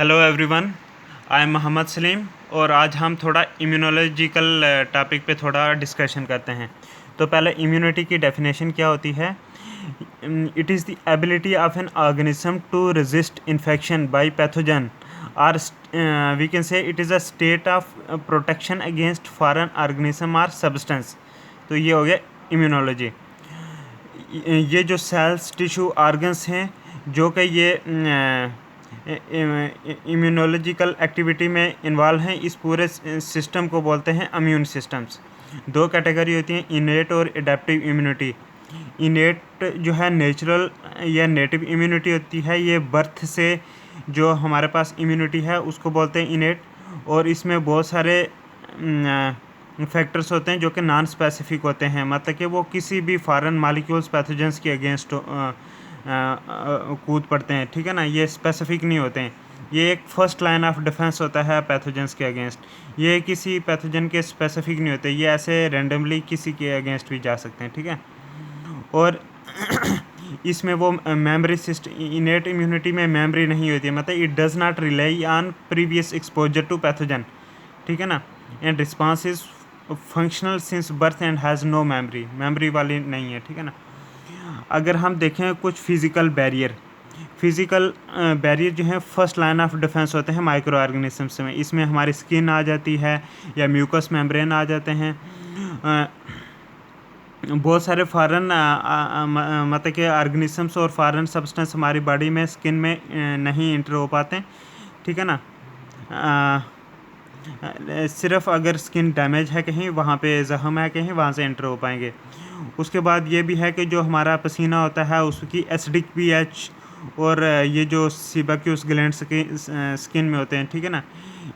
Hello everyone, I am Mohammad Salim और आज हम थोड़ा इम्यूनोलॉजिकल टॉपिक पे थोड़ा डिस्कशन करते हैं। तो पहले इम्यूनिटी की डेफिनेशन क्या होती है। It is the ability of an organism to resist infection by pathogen और we can say it is a state of protection against foreign organism और सब्सटेंस। तो ये हो गया इम्यूनोलॉजी। ये जो सेल्स टिश्यू ऑर्गन्स हैं जो कि ये इम्यूनोलॉजिकल एक्टिविटी में इन्वॉल्व हैं, इस पूरे सिस्टम को बोलते हैं इम्यून सिस्टम्स। दो कैटेगरी होती हैं, इनेट और एडेप्टिव इम्यूनिटी। इनेट जो है नेचुरल या नेटिव इम्यूनिटी होती है, ये बर्थ से जो हमारे पास इम्यूनिटी है उसको बोलते हैं इनेट। और इसमें बहुत सारे फैक्टर्स होते हैं जो कि नॉन स्पेसिफिक होते हैं, मतलब कि वो किसी भी फॉरेन मॉलिक्यूल्स पैथोजेंस के अगेंस्ट कूद पड़ते हैं, ठीक है ना। ये स्पेसिफिक नहीं होते हैं, ये एक फर्स्ट लाइन ऑफ डिफेंस होता है पैथोजेंस के अगेंस्ट। ये किसी पैथोजन के स्पेसिफिक नहीं होते, ये ऐसे रैंडमली किसी के अगेंस्ट भी जा सकते हैं, ठीक है। और इसमें वो मेमोरी सिस्टम, इनेट इम्यूनिटी में मेमोरी नहीं होती है, मतलब it does not rely on previous exposure to pathogen, ठीक है ना। And response is functional since birth and has no memory वाली नहीं है, ठीक है ना। अगर हम देखें कुछ फिज़िकल बैरियर जो है फर्स्ट लाइन ऑफ डिफेंस होते हैं माइक्रो ऑर्गेनिजम्स में। इसमें हमारी स्किन आ जाती है या म्यूकस मेम्ब्रेन आ जाते हैं। बहुत सारे फॉरेन मतलब के ऑर्गेनिजम्स और फॉरेन सब्सटेंस हमारी बॉडी में स्किन में नहीं इंटर हो पाते, ठीक है ना। सिर्फ अगर स्किन डैमेज है कहीं, वहाँ पे ज़ख्म है कहीं, वहाँ से एंटर हो पाएंगे। उसके बाद ये भी है कि जो हमारा पसीना होता है उसकी एसिडिक पीएच और ये जो सीबाक्यूस ग्लैंड स्किन में होते हैं, ठीक है ना,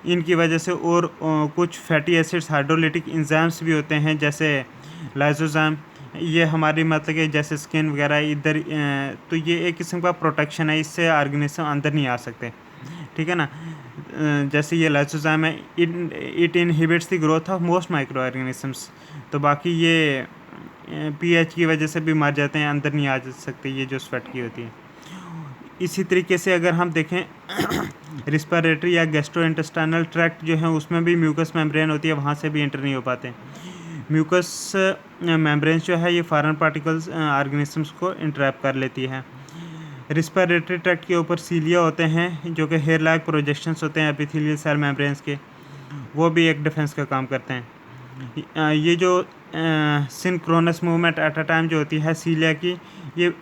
इनकी वजह से। और कुछ फैटी एसिड्स हाइड्रोलिटिक इंजाइम्स भी होते हैं जैसे लाइसोजाइम, ये हमारी मतलब कि जैसे स्किन वगैरह इधर, तो ये एक किस्म का प्रोटेक्शन है, इससे ऑर्गेनिज्म अंदर नहीं आ सकते, ठीक है ना। जैसे ये लाइसोजाइम है, it inhibits the growth of most micro organisms. तो बाकी ये पीएच की वजह से भी मर जाते हैं, अंदर नहीं आ सकते ये जो स्वेट की होती है। इसी तरीके से अगर हम देखें रिस्पिरेटरी या गैस्ट्रोइंटेस्टाइनल ट्रैक्ट जो है उसमें भी म्यूकस मेम्ब्रेन होती है, वहाँ से भी एंटर नहीं हो पाते। म्यूकस मेम्ब्रेन्स जो है ये फॉरेन पार्टिकल्स ऑर्गेनिजम्स को इंट्रैप कर लेती है। रिस्पिरेटरी ट्रैक्ट के ऊपर सीलिया होते हैं जो कि हेयर लाइक प्रोजेक्शंस होते हैं एपिथेलियल सेल मेम्ब्रेन्स के, वो भी एक डिफेंस का काम करते हैं। ये जो synchronous movement at a time जो होती है सीलिया की, ये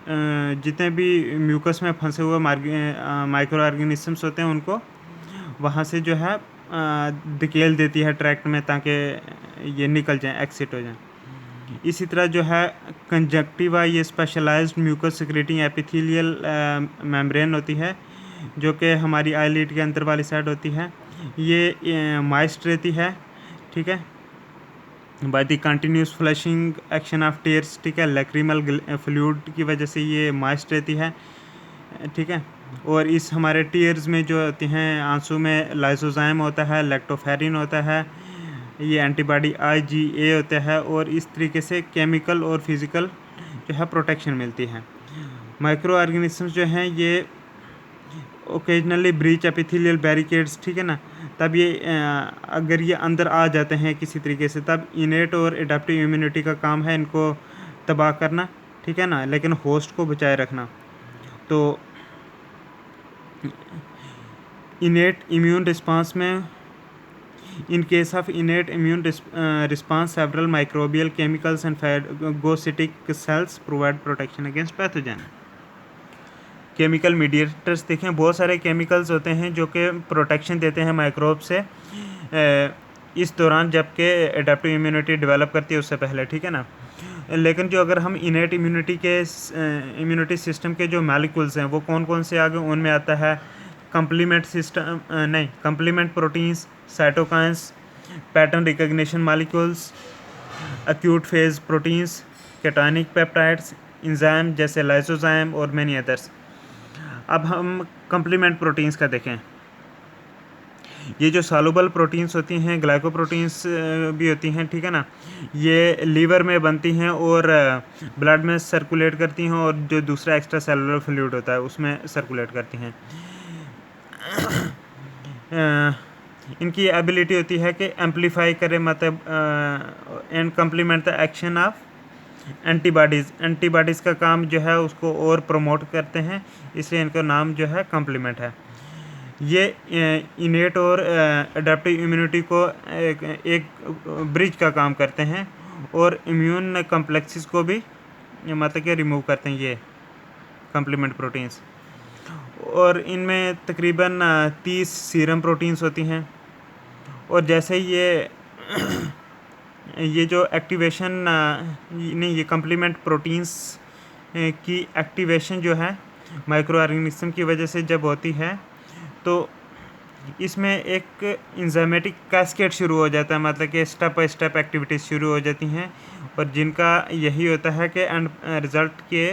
जितने भी म्यूकस में फंसे हुए माइक्रो ऑर्गेनिजम्स होते हैं उनको वहाँ से जो है धकेल देती है ट्रैक्ट में, ताकि ये निकल जाएं, एक्सिट हो जाएं। इसी तरह जो है कंजक्टिवा, ये specialised mucus secreting epithelial membrane होती है जो कि हमारी आईलिड के अंदर वाली साइड होती है। ये मॉइस्ट रहती है, ठीक है, by the continuous flushing action of tears, ठीक है, लैक्रिमल फ्लूइड की वजह से ये मॉइस्ट रहती है, ठीक है। और इस हमारे टीयर्स में जो होती हैं आंसू में लाइसोजाइम होता है, लैक्टोफेरिन होता है, ये एंटीबॉडी IgA होता है, और इस तरीके से केमिकल और फिज़िकल जो है प्रोटेक्शन मिलती है। माइक्रो ऑर्गेनिजम्स जो हैं ये ओकेजनली ब्रीच एपिथेलियल बैरिकेड्स, ठीक है ना, तब ये अगर ये अंदर आ जाते हैं किसी तरीके से, तब इनेट और एडेप्टिव इम्यूनिटी का काम है इनको तबाह करना, ठीक है ना, लेकिन होस्ट को बचाए रखना। तो इनेट इम्यून रिस्पांस में, in case of innate immune response, several microbial chemicals and phagocytic cells provide protection against pathogen. Chemical mediators देखें, बहुत सारे केमिकल्स होते हैं जो कि प्रोटेक्शन देते हैं माइक्रोब से इस दौरान जबकि एडेप्टिव इम्यूनिटी डेवलप करती है उससे पहले, ठीक है ना। लेकिन जो अगर हम इनेट इम्यूनिटी सिस्टम के जो मॉलिक्यूल्स हैं वो कौन कौन से आगे, उनमें आता है complement proteins, cytokines, pattern recognition molecules, acute phase proteins, cationic peptides, enzyme जैसे लाइसोजाइम और मैनी अदर्स। अब हम कंप्लीमेंट प्रोटीन्स का देखें। ये जो सॉल्युबल प्रोटीन्स होती हैं, ग्लाइकोप्रोटीन्स भी होती हैं, ठीक है ना, ये लीवर में बनती हैं और ब्लड में सर्कुलेट करती हैं, और जो दूसरा एक्स्ट्रा सेलुलर फ्लूइड होता है उसमें सर्कुलेट करती हैं। इनकी एबिलिटी होती है कि एम्पलीफाई करे, मतलब and complement the action of antibodies का काम जो है उसको और प्रमोट करते हैं, इसलिए इनका नाम जो है कम्प्लीमेंट है। ये इनेट और एडेप्टिव इम्यूनिटी को एक ब्रिज का काम करते हैं और इम्यून कम्प्लेक्सेस को भी मतलब कि रिमूव करते हैं ये कम्प्लीमेंट प्रोटीन्स। और इनमें तकरीबन 30 सीरम प्रोटीन्स होती हैं। और जैसे ये जो एक्टिवेशन नहीं, ये कम्प्लीमेंट प्रोटीन्स की एक्टिवेशन जो है माइक्रो ऑर्गेनिज्म की वजह से जब होती है तो इसमें एक इंजाइमेटिक कैस्केड शुरू हो जाता है, मतलब कि स्टेप बाय स्टेप एक्टिविटीज़ शुरू हो जाती हैं और जिनका यही होता है कि एंड रिज़ल्ट के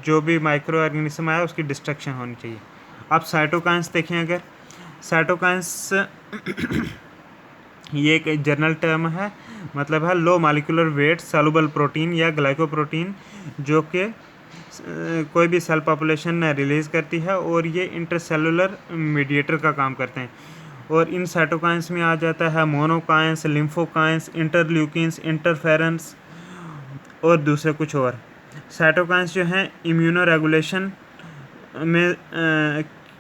जो भी माइक्रो ऑर्गेनिज्म आया उसकी डिस्ट्रक्शन होनी चाहिए। अब साइटोकाइंस देखें, अगर साइटोकाइंस ये एक जर्नल टर्म है, मतलब है low molecular weight soluble protein या ग्लाइकोप्रोटीन जो कि कोई भी सेल पॉपुलेशन रिलीज़ करती है और ये इंटरसेलुलर मीडिएटर का काम करते हैं। और इन साइटोकाइंस में आ जाता है मोनोकाइंस, लिम्फोकाइंस, इंटरल्यूकिन्स, इंटरफेरेंस और दूसरे कुछ और। साइटोकाइंस जो हैं इम्यूनो रेगुलेशन में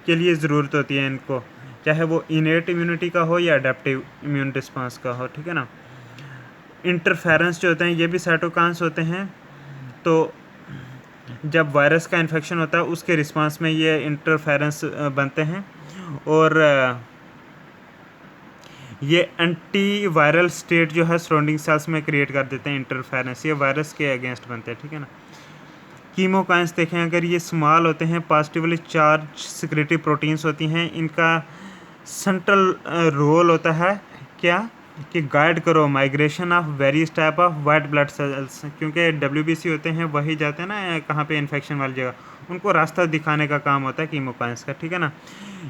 के लिए ज़रूरत होती है इनको, चाहे वो इनेट इम्यूनिटी का हो या अडेप्टिव इम्यून रिस्पांस का हो, ठीक है ना। इंटरफेरेंस जो होते हैं ये भी साइटोकाइंस होते हैं, तो जब वायरस का इन्फेक्शन होता है उसके रिस्पांस में ये इंटरफेरेंस बनते हैं और ये एंटी वायरल स्टेट जो है सराउंडिंग सेल्स में क्रिएट कर देते हैं इंटरफेरेंस, ये वायरस के अगेंस्ट बनते हैं, ठीक है ना। कीमोकाइंस देखें, अगर ये स्मॉल होते हैं पॉजिटिवली चार्ज सिक्रेटरी प्रोटीन्स होती हैं, इनका सेंट्रल रोल होता है क्या कि गाइड करो migration of various type of white blood cells, क्योंकि WBC होते हैं वही जाते हैं ना कहाँ पे इन्फेक्शन वाली जगह, उनको रास्ता दिखाने का काम होता है कीमोकाइंस का, ठीक है ना।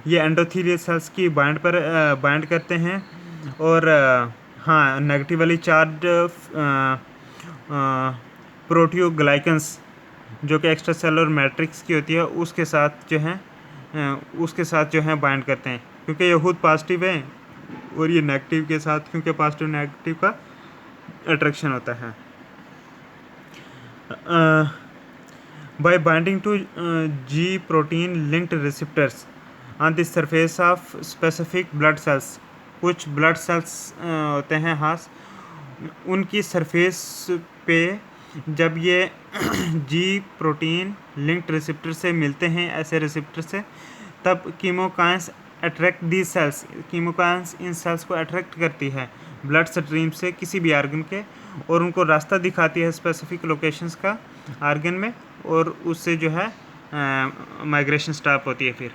ये एंडोथीलियल सेल्स की बाइंड करते हैं और हाँ नेगेटिवली चार्ज प्रोटियोग्लाइकन्स जो कि एक्स्ट्रा सेलुलर मैट्रिक्स की होती है उसके साथ जो है बाइंड करते हैं, क्योंकि ये खुद पॉजिटिव है और ये नेगेटिव के साथ, क्योंकि पॉजिटिव नेगेटिव का अट्रैक्शन होता है। By binding to G protein linked receptors on the surface of specific blood cells, कुछ ब्लड सेल्स होते हैं हास, उनकी सरफेस पे जब ये G प्रोटीन लिंक्ड रिसेप्टर से मिलते हैं, ऐसे रिसेप्टर से, तब chemokines attract the cells, chemokines इन सेल्स को अट्रैक्ट करती है ब्लड स्ट्रीम से किसी भी आर्गन के और उनको रास्ता दिखाती है स्पेसिफिक लोकेशंस का आर्गन में और उससे जो है माइग्रेशन स्टॉप होती है। फिर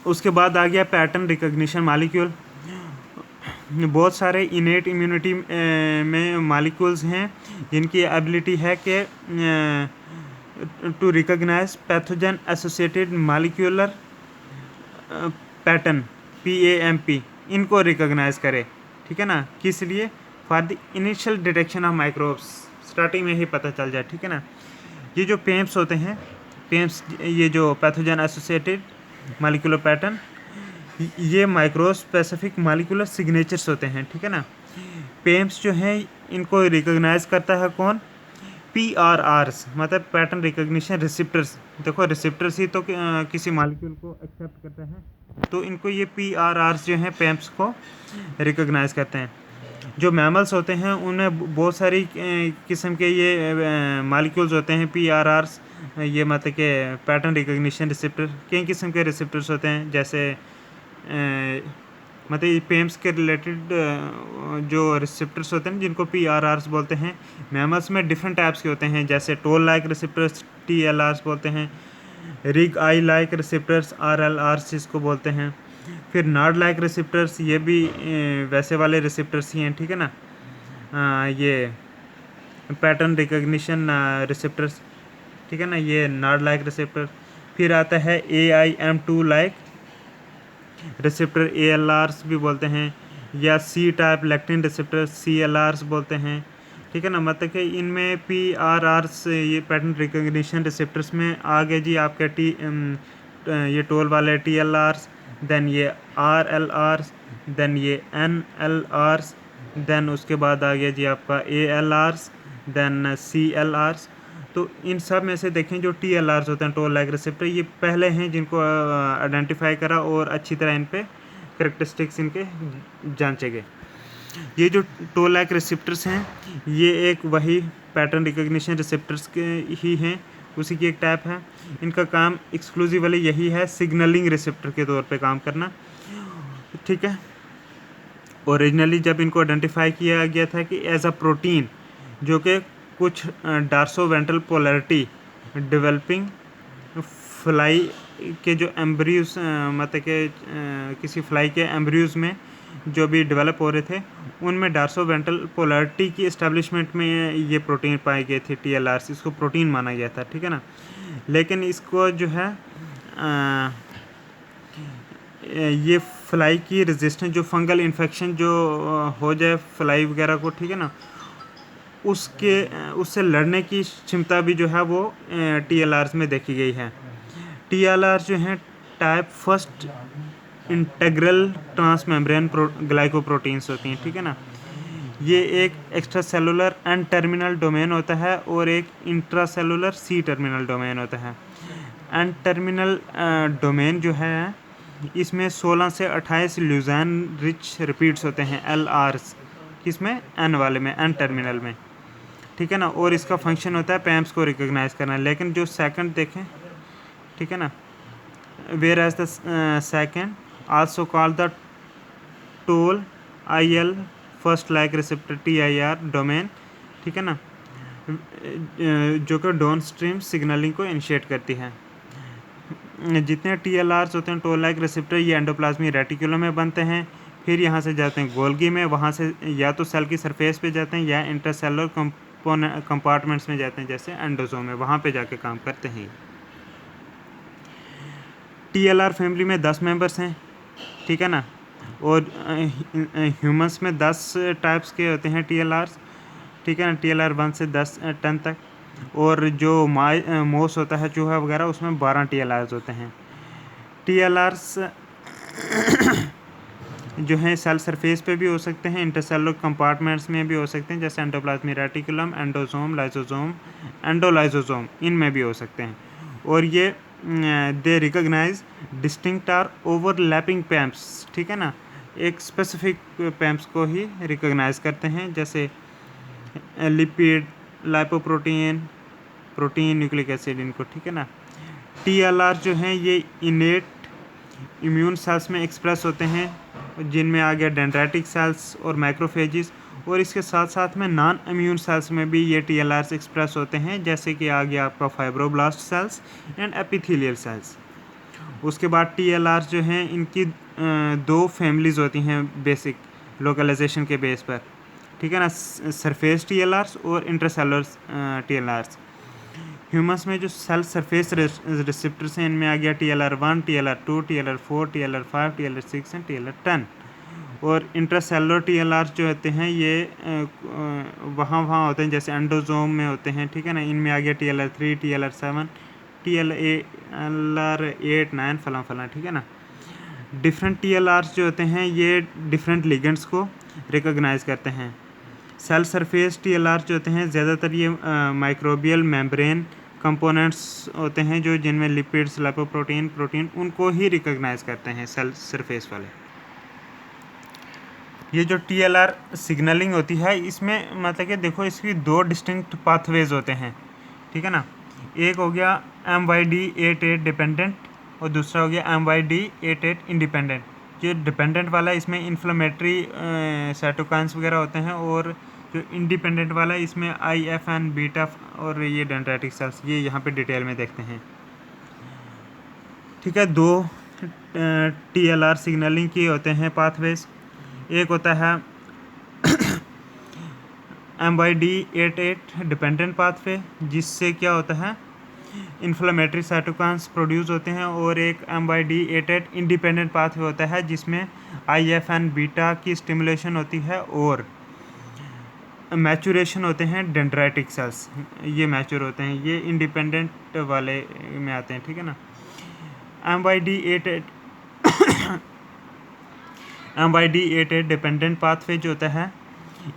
उसके बाद आ गया पैटर्न रिकग्निशन मॉलिक्यूल। बहुत सारे इनेट इम्यूनिटी में मॉलिक्यूल्स हैं जिनकी एबिलिटी है कि to recognise pathogen associated molecular pattern PAMP, इनको रिकग्नाइज करे, ठीक है ना। किस लिए? For the initial detection of microbes, starting में ही पता चल जाए, ठीक है ना। ये जो PAMPs होते हैं, PAMPs ये जो पैथोजन एसोसिएटेड मॉलिक्यूलर पैटर्न, ये माइक्रो स्पेसिफिक मॉलिक्यूलर सिग्नेचर्स होते हैं, ठीक है ना। PAMPs जो हैं इनको रिकग्नाइज करता है कौन? PRRs, मतलब पैटर्न रिकग्निशन रिसेप्टर्स। देखो रिसेप्टर्स ही तो किसी मॉलिक्यूल को एक्सेप्ट करता है, तो इनको ये PRRs जो हैं PAMPs को रिकग्नाइज करते हैं। जो मैमल्स होते हैं उनमें बहुत सारी किस्म के ये मॉलिक्यूल्स होते हैं PRRs, ये मतलब कि पैटर्न रिकग्निशन रिसेप्टर, कई किस्म के रिसेप्टर्स होते हैं, जैसे मतलब PAMPs के रिलेटेड जो रिसेप्टर्स होते हैं जिनको PRRs बोलते हैं। मैमल्स में डिफरेंट टाइप्स के होते हैं, जैसे टोल लाइक रिसेप्टर्स TLRs बोलते हैं, rig I like receptors RLRs जिसको बोलते हैं, फिर नॉड लाइक रिसेप्टर्स, ये भी वैसे वाले रिसेप्टर्स ही हैं, ठीक है ना। ये पैटर्न रिकग्निशन रिसेप्टर्स, ठीक है ना, ये नॉड लाइक रिसेप्टर। फिर आता है AIM2 लाइक रिसेप्टर, ALRs भी बोलते हैं, या C type lectin receptor CLRs बोलते हैं, ठीक है ना। मतलब कि इनमें PRRs ये पैटर्न रिकग्निशन रिसेप्टर्स में आ गए जी आपके ये टोल वाले TLRs, देन ये RLRs, देन ये NLRs, देन उसके बाद आ गया जी आपका ALRs, देन CLRs। तो इन सब में से देखें जो TLRs होते हैं, टोल लाइक रिसेप्टर, ये पहले हैं जिनको आइडेंटिफाई करा और अच्छी तरह इन पे करेक्टरिस्टिक्स इनके जांचे गए। ये जो टोल लाइक रिसेप्टर्स हैं ये एक वही पैटर्न रिकग्निशन रिसेप्टर्स के ही हैं, उसी की एक टाइप है। इनका काम एक्सक्लूसिवली यही है, सिग्नलिंग रिसेप्टर के तौर पे काम करना, ठीक है। ओरिजिनली जब इनको आइडेंटिफाई किया गया था कि एज अ प्रोटीन जो कि कुछ डार्सोवेंट्रल पोलैरिटी डेवलपिंग फ्लाई के जो एम्ब्रियोज मतलब के किसी फ्लाई के एम्ब्रियोज में जो भी डेवलप हो रहे थे उनमें डार्सोवेंट्रल पोलैरिटी की इस्टेब्लिशमेंट में ये प्रोटीन पाए गए थे, TLRs, इसको प्रोटीन माना गया था, ठीक है ना। लेकिन इसको जो है ये फ्लाई की रेजिस्टेंस, जो फंगल इन्फेक्शन जो हो जाए फ्लाई वगैरह को, ठीक है ना, उससे लड़ने की क्षमता भी जो है वो TLRs में देखी गई है। TLR जो हैं type first integral transmembrane glycoproteins होती हैं, ठीक है ना। ये एक extra cellular N terminal domain होता है और एक intra cellular C terminal domain होता है। एन टर्मिनल डोमेन जो है इसमें 16 से 28 ल्यूज़ान रिच रिपीट्स होते हैं, LRs, किसमें, N वाले में, N टर्मिनल में, ठीक है ना। और इसका फंक्शन होता है पैम्स को रिकॉग्नाइज करना। लेकिन जो सेकंड देखें, ठीक है ना, where as the second also called the toll IL first like receptor TIR domain, ठीक है ना, जो कि डाउन स्ट्रीम सिग्नलिंग को इनिशिएट करती है। जितने TLRs होते हैं टोल लाइक रिसेप्टर, ये एंडोप्लाज्मिक रेटिकुलम में बनते हैं, फिर यहाँ से जाते हैं गोल्गी में, वहाँ से या तो सेल की सरफेस पे जाते हैं या इंटरसेलुलर कंपार्टमेंट्स में जाते हैं, जैसे एंडोसोम में, वहाँ पे जाके काम करते हैं। TLR फैमिली में 10 मेंबर्स हैं, ठीक है ना, और ह्यूमंस में 10 टाइप्स के होते हैं TLRs, ठीक है ना, TLR 1 से 10 तक। और जो मोस होता है चूहा वगैरह, उसमें 12 TLRs होते हैं। TLRs जो हैं सेल सरफेस पे भी हो सकते हैं, इंटरसेलुलर कंपार्टमेंट्स में भी हो सकते हैं, जैसे endoplasmic reticulum, endosome, lysosome, endolysosome, इनमें भी हो सकते हैं। और ये they recognise distinct or overlapping PAMPs, ठीक है ना, एक स्पेसिफिक पैम्प्स को ही रिकॉग्नाइज करते हैं, जैसे lipid, lipoprotein, protein, nucleic acid, इनको, ठीक है ना। TLR जो हैं ये इनेट इम्यून सेल्स में एक्सप्रेस होते हैं, जिनमें आ गया डेंड्राइटिक सेल्स और मैक्रोफेजिस, और इसके साथ साथ में नॉन इम्यून सेल्स में भी ये TLRs एक्सप्रेस होते हैं, जैसे कि आ गया आपका fibroblast sales and epithelial cells. उसके बाद TLRs जो हैं इनकी 2 फैमिलीज़ होती हैं बेसिक लोकलाइजेशन के बेस पर, ठीक है ना, सरफेस TLRs और इंटरसेलुलर TLRs। ह्यूमंस में जो सेल सरफेस रिसेप्टर्स हैं इनमें आ गया TLR1, TLR2, TLR4, TLR5, TLR6 and TLR10। और इंट्रासेलुलर TLRs जो होते हैं ये वहाँ होते हैं, जैसे एंडोसोम में होते हैं, ठीक है ना, इनमें आ गया TLR3, TLR7, TLR8, 9 फलां, ठीक है ना। डिफरेंट TLRs जो होते हैं ये डिफरेंट लिगेंड्स को रिकॉग्नाइज करते हैं। सेल सरफेस TLR जो होते हैं ज़्यादातर ये माइक्रोबियल मेम्ब्रेन कंपोनेंट्स होते हैं, जो जिनमें लिपिड्स, लाइपोप्रोटीन, प्रोटीन, उनको ही रिकॉग्नाइज करते हैं सेल सरफेस वाले। ये जो TLR सिग्नलिंग होती है इसमें मतलब कि देखो इसकी 2 डिस्टिंक्ट पाथवेज होते हैं, ठीक है ना। एक हो गया MYD88 डिपेंडेंट और दूसरा हो गया MYD88 इंडिपेंडेंट। जो डिपेंडेंट वाला है इसमें इन्फ्लेमेटरी साइटोकाइंस वगैरह होते हैं, और जो इंडिपेंडेंट वाला है इसमें IFN, बीटा और ये डेंड्राइटिक सेल्स, ये यहाँ पे डिटेल में देखते हैं, ठीक है। 2 TLR सिग्नलिंग के होते हैं पाथवेज। एक होता है MYD88 डिपेंडेंट पाथवे, जिससे क्या होता है इन्फ्लेमेटरी साइटोकाइंस प्रोड्यूस होते हैं, और एक MYD88 इंडिपेंडेंट पाथवे होता है जिसमें IFN बीटा की स्टिमुलेशन होती है और मैचुरेशन होते हैं डेंड्राइटिक सेल्स, ये मैच्योर होते हैं, ये इंडिपेंडेंट वाले में आते हैं, ठीक है ना। MYD88 MYD88 डिपेंडेंट पाथवे जो होता है,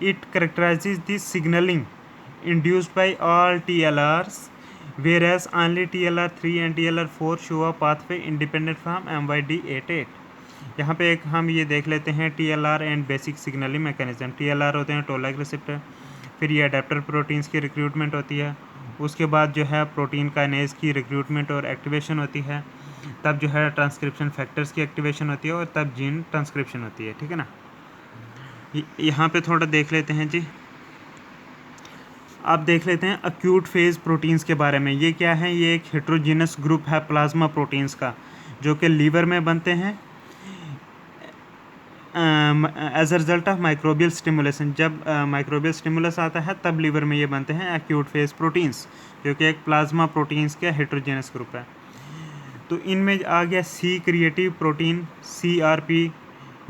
it characterises this signalling induced by all TLRs, whereas only TLR3 and TLR4 show a pathway independent from MYD88. यहाँ पे एक हम ये देख लेते हैं TLR and basic signalling mechanism. TLR होते हैं टोल लाइक रिसेप्टर, फिर ये अडेप्टर प्रोटीन्स की रिक्रूटमेंट होती है, उसके बाद जो है प्रोटीन काइनेज की रिक्रूटमेंट और एक्टिवेशन होती है, तब जो है ट्रांसक्रिप्शन फैक्टर्स की एक्टिवेशन होती है और तब जीन ट्रांसक्रिप्शन होती है। ठीक है ना। यहाँ पे थोड़ा देख लेते हैं जी, आप देख लेते हैं अक्यूट फेज़ प्रोटीन्स के बारे में। ये क्या है, ये एक हेट्रोजीनस ग्रुप है प्लाज्मा प्रोटीन्स का, जो कि लीवर में बनते हैं as a result of microbial stimulation. जब माइक्रोबियल स्टिमुलस आता है तब लीवर में ये बनते हैं अक्यूट फेज़ प्रोटीन्स, जो कि एक प्लाज्मा प्रोटीन्स का हेट्रोजीनस ग्रुप है। तो इनमें आ गया सी क्रिएटिव प्रोटीन CRP,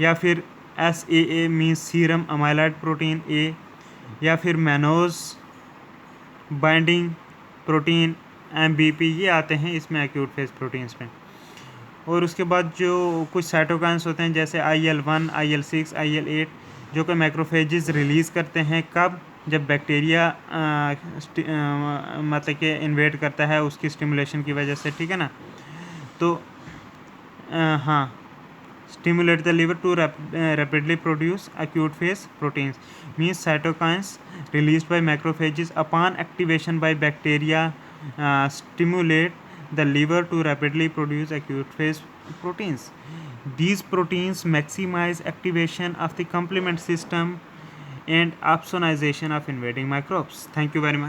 या फिर SAA means serum amyloid protein A, या फिर मैनोज बाइंडिंग प्रोटीन MBP, ये आते हैं इसमें एक्यूट फेज प्रोटीन्स में। और उसके बाद जो कुछ साइटोकाइंस होते हैं जैसे IL-1, IL-6, IL-8, जो कि मैक्रोफेजेस रिलीज़ करते हैं कब, जब बैक्टीरिया मतलब कि इन्वेड करता है उसकी स्टिमुलेशन की वजह से। ठीक है ना। तो हाँ, stimulate the liver to rapidly produce acute phase proteins, means cytokines released by macrophages upon activation by bacteria stimulate the liver to rapidly produce acute phase proteins. These proteins maximize activation of the complement system and opsonization of invading microbes. Thank you very much.